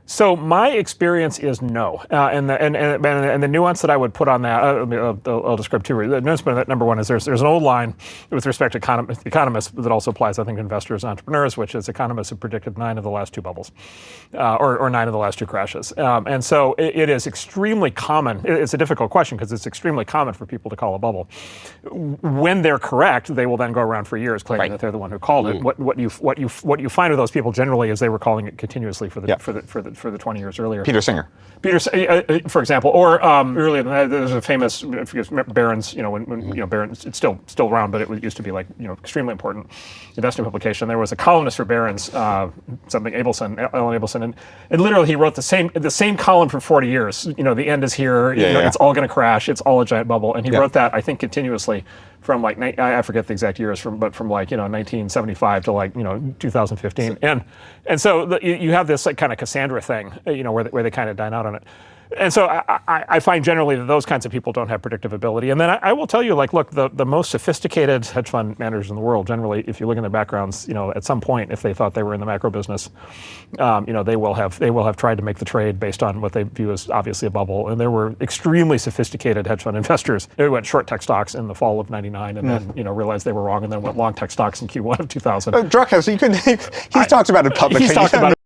So my experience is no, and the nuance that I would put on that, I'll describe two. The nuance that number one is there's an old line with respect to economists that also applies, I think, to investors and entrepreneurs, which is economists have predicted 9 of the last 2 bubbles, or 9 of the last 2 crashes, and so it is extremely common. It's a difficult question because it's extremely common for people to call a bubble. When they're correct, they will then go around for years claiming that they're the one who called it. What you find with those people generally is they were calling it continuously for the 20 years earlier. Peter Singer, for example, or earlier than that, there's a famous Barron's. When Barron's, it's still around, but it used to be like extremely important investment publication. There was a columnist for Barron's, Alan Abelson, and literally he wrote the same column for 40 years. The end is here. It's all going to crash. It's all a giant bubble, and he wrote that I think continuously from I forget the exact years but from 1975 to 2015, and so you have this kind of Cassandra thing, where they kind of dine out on it. And so I find generally that those kinds of people don't have predictive ability. And then I will tell you, look, the most sophisticated hedge fund managers in the world, generally, if you look in their backgrounds, at some point, if they thought they were in the macro business, they will have tried to make the trade based on what they view as obviously a bubble. And there were extremely sophisticated hedge fund investors who went short tech stocks in the fall of '99, and then realized they were wrong, and then went long tech stocks in Q1 of 2000. Drucker, so he's talked about it publicly. He's talked about it.